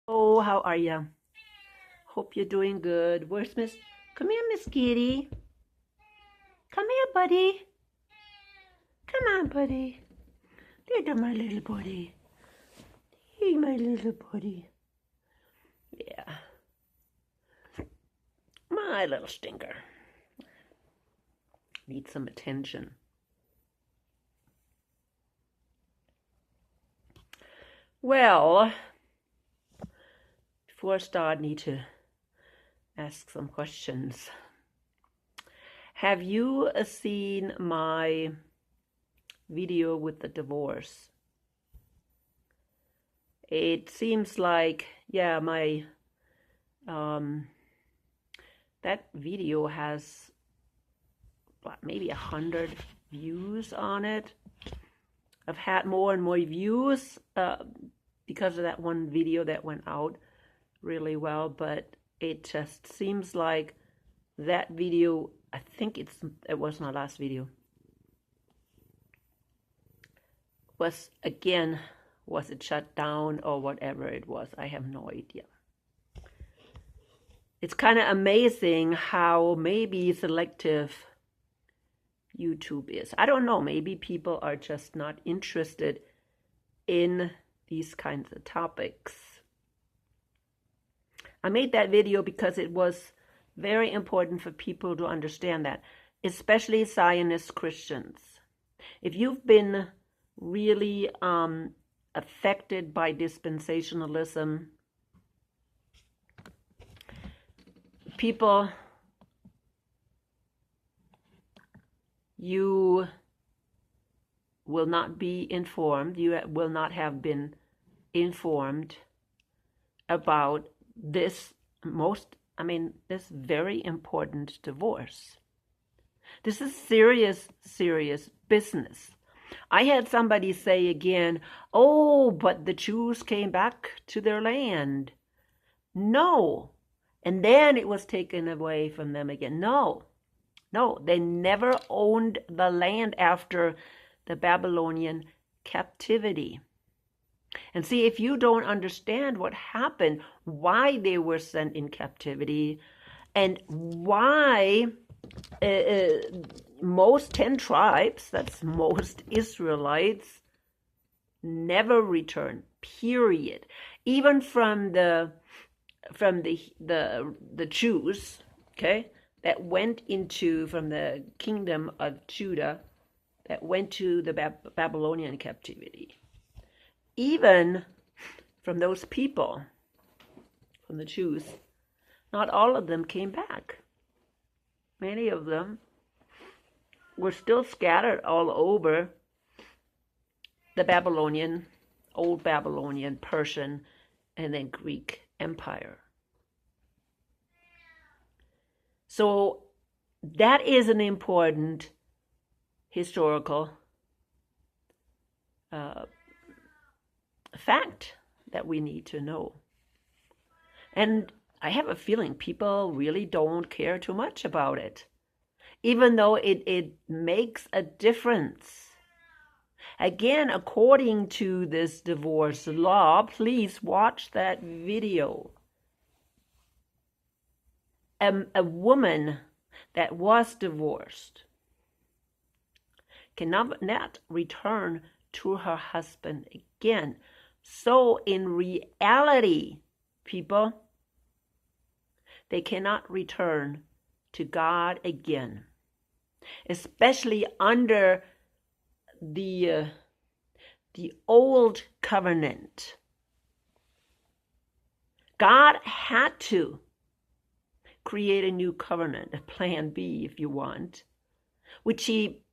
Oh, how are you? Hope you're doing good. Where's Miss? Come here, Miss Kitty. Come here, buddy. Come on, buddy. There, my little buddy. Hey, my little buddy. Yeah, my little stinker. Needs some attention. Well, before I start, I need to ask some questions. Have you seen my video with the divorce? It seems like, yeah, my that video has maybe 100 views on it. I've had more and more views because of that one video that went out really well, but it just seems like that video, I think it was my last video, was it shut down or whatever it was? I have no idea. It's kind of amazing how maybe selective YouTube is. I don't know, maybe people are just not interested in these kinds of topics. I made that video because it was very important for people to understand that, especially Zionist Christians. If you've been really affected by dispensationalism, people, you will not be informed, you will not have been informed about this this very important divorce. This is serious, serious business. I had somebody say again, oh, but the Jews came back to their land. No. And then it was taken away from them again. No, they never owned the land after the Babylonian captivity. And see, if you don't understand what happened, why they were sent in captivity, and why most 10 tribes, that's most Israelites, never returned, period. Even from the Jews, okay, that went into, from the kingdom of Judah, that went to the Babylonian captivity. Even from those people, from the Jews, not all of them came back. Many of them were still scattered all over the Babylonian, old Babylonian, Persian, and then Greek Empire. So that is an important historical fact that we need to know. And I have a feeling people really don't care too much about it, even though it makes a difference. Again, according to this divorce law, please watch that video. A woman that was divorced cannot return to her husband again. So in reality, people, they cannot return to God again, especially under the old covenant. God had to create a new covenant, a plan B if you want, which he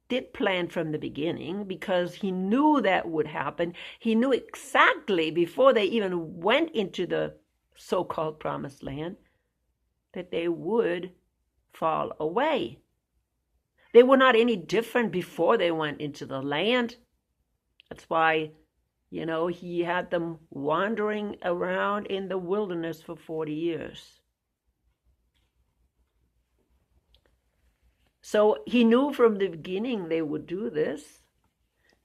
did plan from the beginning because he knew that would happen. He knew exactly before they even went into the so-called promised land that they would fall away. They were not any different before they went into the land. That's why, he had them wandering around in the wilderness for 40 years. So he knew from the beginning they would do this.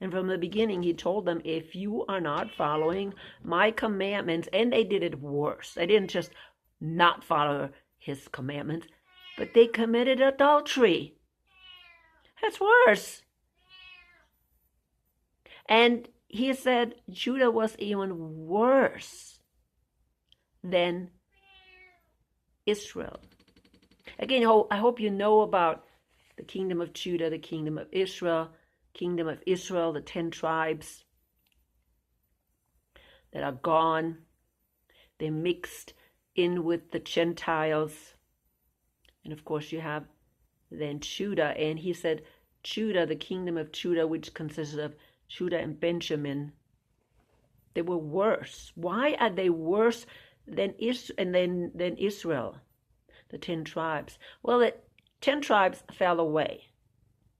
And from the beginning, he told them, if you are not following my commandments, and they did it worse. They didn't just not follow his commandments, but they committed adultery. That's worse. And he said Judah was even worse than Israel. Again, I hope you know about the kingdom of Judah, the kingdom of Israel, the 10 tribes that are gone. They mixed in with the Gentiles. And of course you have then Judah. And he said Judah, the kingdom of Judah, which consisted of Judah and Benjamin, they were worse. Why are they worse than Israel, the 10 tribes? Well, the 10 tribes fell away.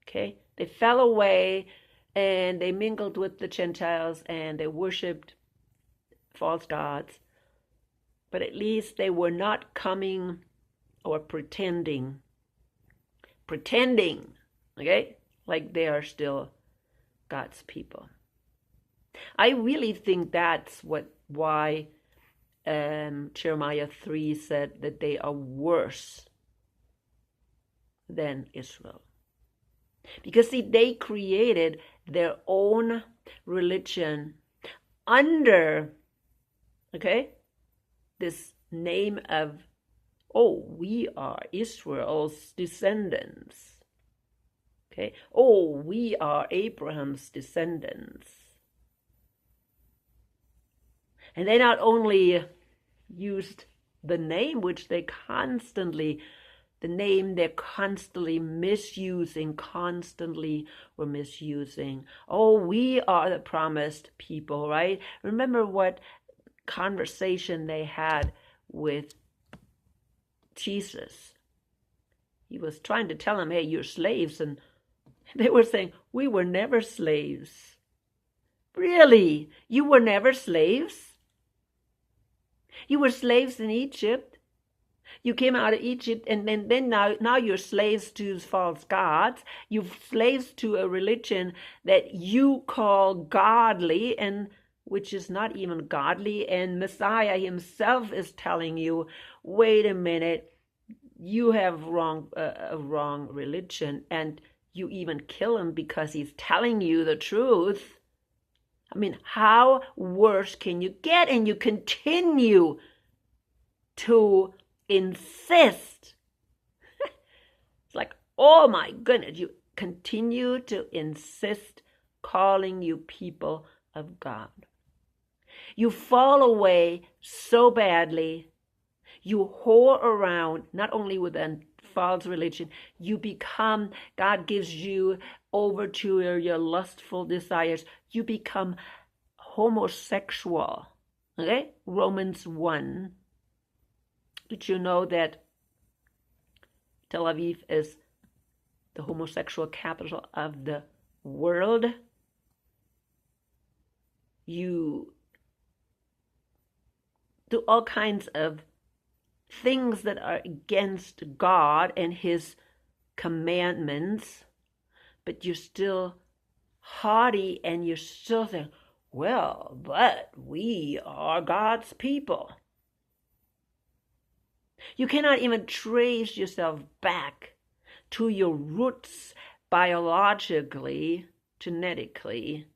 Okay? They fell away and they mingled with the Gentiles and they worshipped false gods. But at least they were not coming or pretending, okay? Like they are still God's people. I really think that's why Jeremiah 3 said that they are worse than Israel. Because see, they created their own religion under, okay, this name of, oh, we are Israel's descendants. Okay, oh, we are Abraham's descendants. And they not only used the name, which they're constantly misusing, were misusing. Oh, we are the promised people, right? Remember what conversation they had with Jesus. He was trying to tell them, hey, you're slaves. And they were saying, we were never slaves. Really? You were never slaves? You were slaves in Egypt. You came out of Egypt, and then now you're slaves to false gods. You're slaves to a religion that you call godly, and which is not even godly. And Messiah himself is telling you, wait a minute, you have a wrong religion, and you even kill him because he's telling you the truth. I mean, how worse can you get? And you continue to insist. It's like, oh my goodness, you continue to insist calling you people of God. You fall away so badly. You whore around, not only with a false religion, you become, God gives you over to your lustful desires. You become homosexual. Okay? Romans 1. Did you know that Tel Aviv is the homosexual capital of the world? You do all kinds of things that are against God and his commandments, but you're still haughty and you're still saying, well, but we are God's people. You cannot even trace yourself back to your roots biologically, genetically,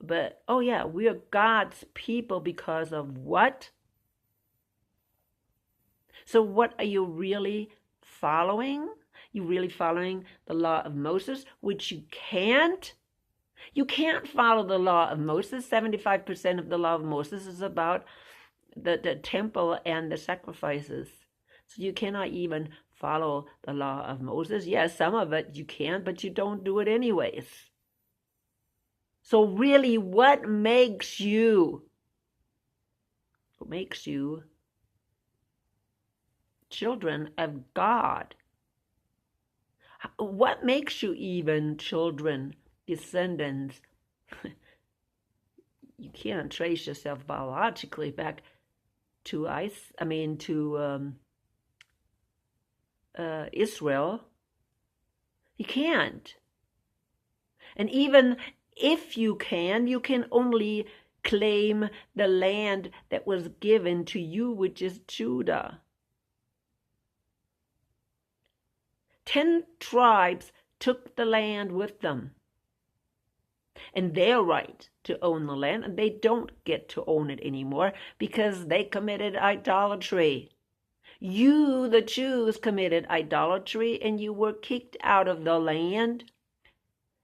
but oh yeah, we are God's people because of what? So what are you really following? You really following the law of Moses, which you can't? You can't follow the law of Moses. 75% of the law of Moses is about the temple and the sacrifices. So you cannot even follow the law of Moses. Yes, some of it you can, but you don't do it anyways. So really, what makes you children of God? What makes you even children, descendants? You can't trace yourself biologically back to Israel. You can't. And even if you can only claim the land that was given to you, which is Judah. 10 tribes took the land with them. And their right to own the land, and they don't get to own it anymore because they committed idolatry. You, the Jews, committed idolatry and you were kicked out of the land,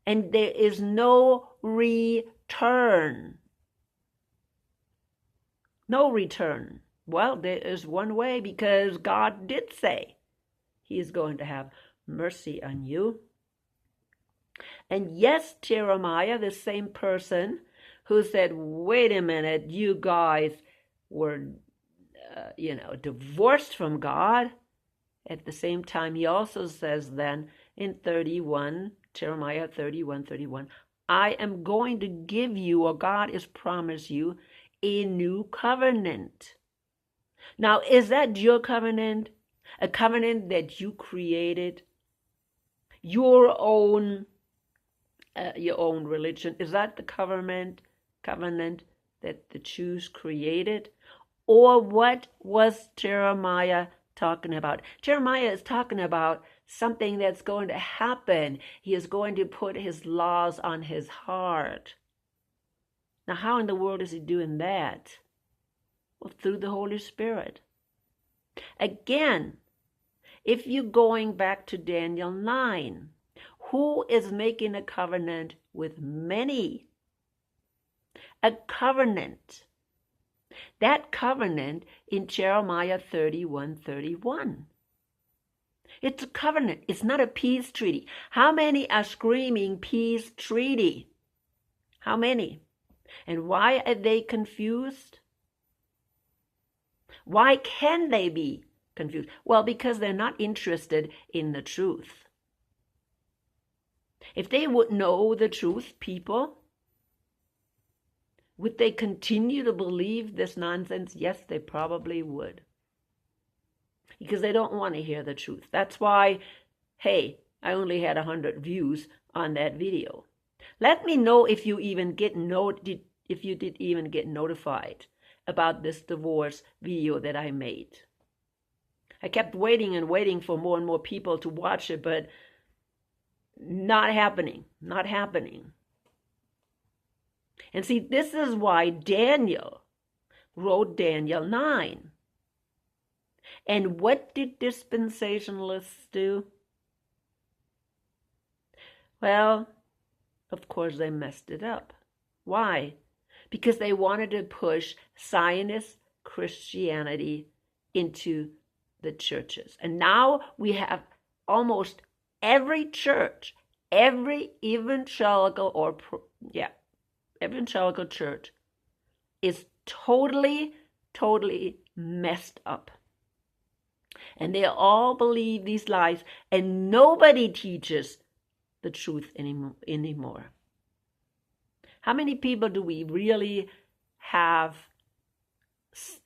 and there is no return. No return. Well, there is one way, because God did say He is going to have mercy on you. And yes, Jeremiah, the same person who said, wait a minute, you guys were, divorced from God. At the same time, he also says then in Jeremiah 31, I am going to give you, or God has promised you, a new covenant. Now, is that your covenant? A covenant that you created? Your own religion? Is that the covenant that the Jews created? Or what was Jeremiah talking about? Jeremiah is talking about something that's going to happen. He is going to put His laws on his heart. Now, how in the world is He doing that? Well, through the Holy Spirit. Again, if you're going back to Daniel 9, who is making a covenant with many? A covenant. That covenant in Jeremiah 31:31. It's a covenant. It's not a peace treaty. How many are screaming peace treaty? How many? And why are they confused? Why can they be confused? Well, because they're not interested in the truth. If they would know the truth, people, would they continue to believe this nonsense? Yes, they probably would. Because they don't want to hear the truth. That's why, hey, I only had 100 views on that video. Let me know if you even if you did even get notified about this divorce video that I made. I kept waiting and waiting for more and more people to watch it, but not happening. And see, this is why Daniel wrote Daniel 9. And what did dispensationalists do? Well, of course they messed it up. Why? Because they wanted to push Zionist Christianity into the churches. And now we have almost every church, every evangelical church is totally messed up. And they all believe these lies, and nobody teaches the truth anymore. How many people do we really have?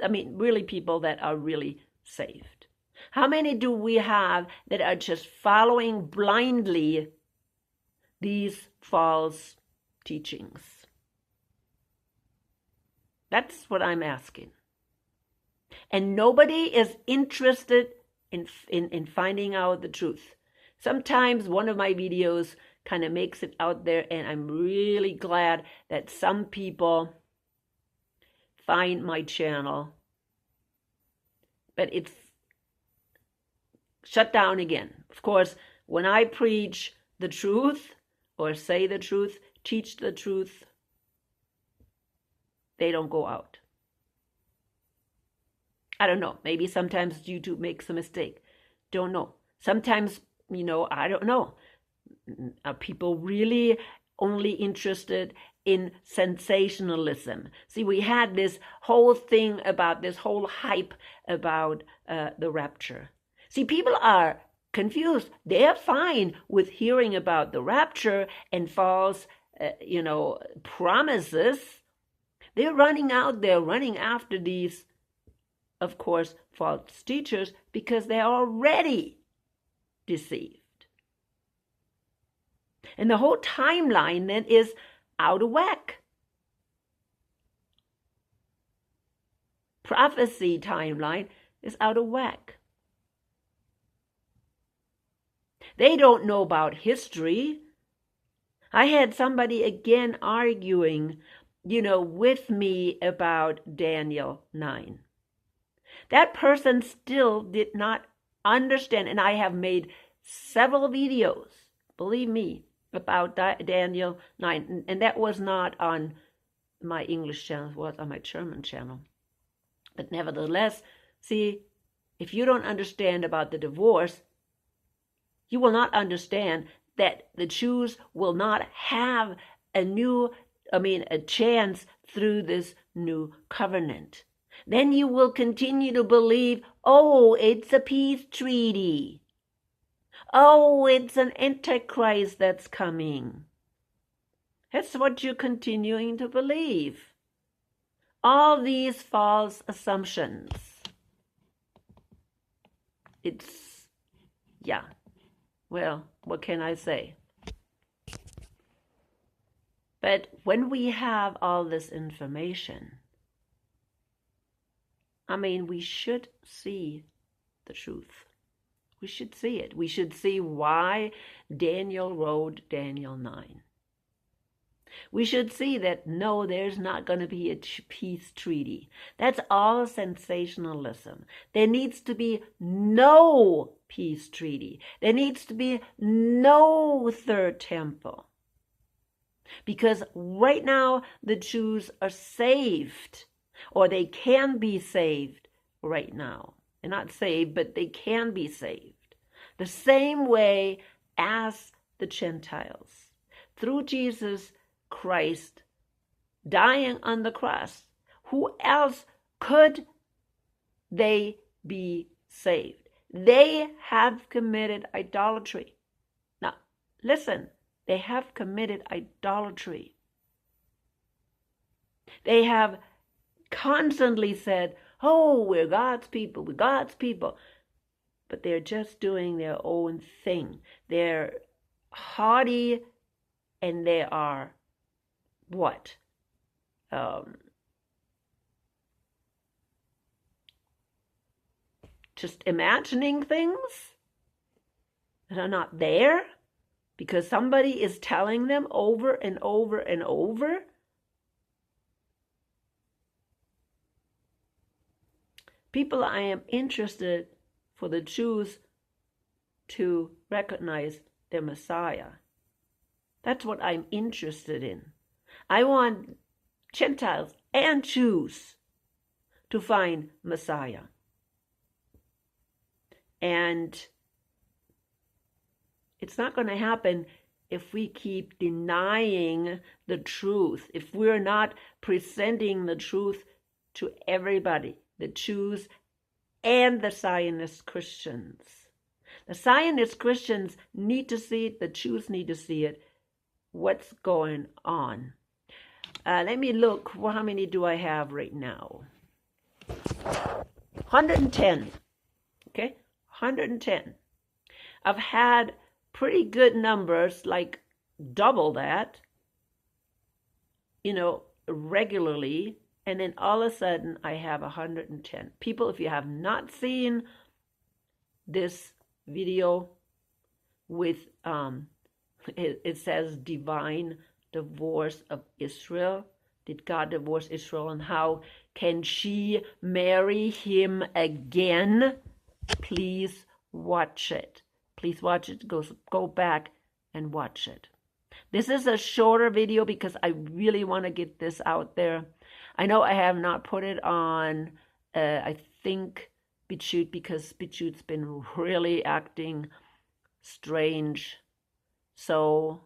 Really people that are really saved? How many do we have that are just following blindly these false teachings? That's what I'm asking. And nobody is interested in finding out the truth. Sometimes one of my videos kind of makes it out there, and I'm really glad that some people find my channel. But it's shut down again. Of course, when I preach the truth or say the truth, teach the truth, they don't go out. I don't know. Maybe sometimes YouTube makes a mistake. Don't know. Sometimes, I don't know. Are people really only interested in sensationalism? See, we had this whole thing about this whole hype about the rapture. See, people are confused. They're fine with hearing about the rapture and false, promises. They're running out there, running after these, of course, false teachers, because they're already deceived. And the whole timeline then is out of whack. Prophecy timeline is out of whack. They don't know about history. I had somebody again arguing, with me about Daniel 9. That person still did not understand, and I have made several videos, believe me, about Daniel 9, and that was not on my English channel, it was on my German channel. But nevertheless, see, if you don't understand about the divorce, you will not understand that the Jews will not have a chance through this new covenant. Then you will continue to believe, oh, it's a peace treaty. Oh, it's an antichrist that's coming. That's what you're continuing to believe. All these false assumptions. Well, what can I say? But when we have all this information, we should see the truth. We should see it. We should see why Daniel wrote Daniel 9. We should see that, no, there's not going to be a peace treaty. That's all sensationalism. There needs to be no peace treaty. There needs to be no third temple. Because right now the Jews are saved, or they can be saved right now. They're not saved, but they can be saved. The same way as the Gentiles. Through Jesus Christ dying on the cross, who else could they be saved? They have committed idolatry. Now, listen, they have committed idolatry. They have constantly said, oh, we're God's people, we're God's people. But they're just doing their own thing. They're haughty, and they are what? Just imagining things that are not there because somebody is telling them over and over and over. People, I am interested for the Jews to recognize their Messiah. That's what I'm interested in. I want Gentiles and Jews to find Messiah. And it's not going to happen if we keep denying the truth, if we're not presenting the truth to everybody, the Jews and the Zionist Christians. The Zionist Christians need to see it, the Jews need to see it, what's going on. Let me look, how many do I have right now? 110, okay, 110. I've had pretty good numbers, like double that, regularly, and then all of a sudden I have 110. People, if you have not seen this video with, it says divine divorce of Israel. Did God divorce Israel, and how can she marry him again? Please watch it. Please watch it. Go back and watch it. This is a shorter video because I really want to get this out there. I know I have not put it on, I think, BitChute, because BitChute's been really acting strange. So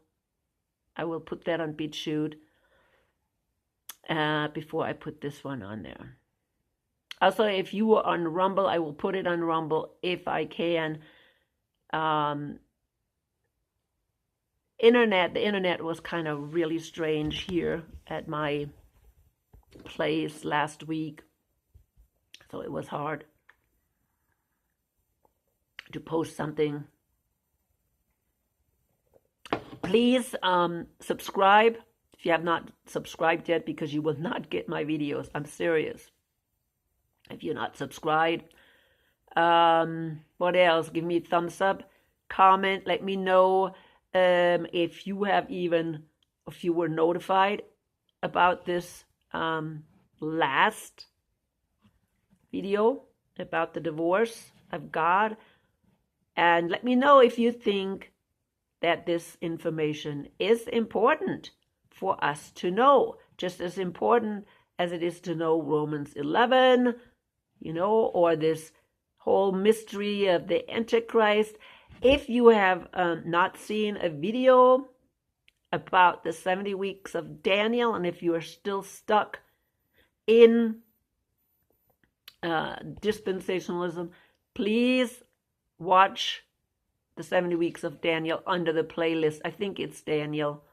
I will put that on BitChute before I put this one on there. Also, if you were on Rumble, I will put it on Rumble if I can. The internet was kind of really strange here at my place last week, so it was hard to post something. Please subscribe if you have not subscribed yet, because you will not get my videos. I'm serious. If you're not subscribed, what else? Give me a thumbs up, comment, let me know if you were notified about this last video about the divorce of God. And let me know if you think that this information is important for us to know, just as important as it is to know Romans 11, or this whole mystery of the Antichrist. If you have not seen a video about the 70 weeks of Daniel, and if you are still stuck in dispensationalism, please watch the 70 weeks of Daniel under the playlist. I think it's Daniel,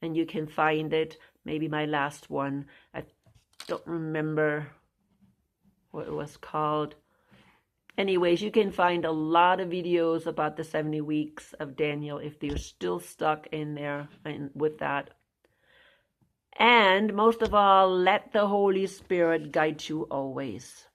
and you can find it. Maybe my last one. I don't remember what it was called. Anyways, you can find a lot of videos about the 70 weeks of Daniel if you're still stuck in there with that. And most of all, let the Holy Spirit guide you always.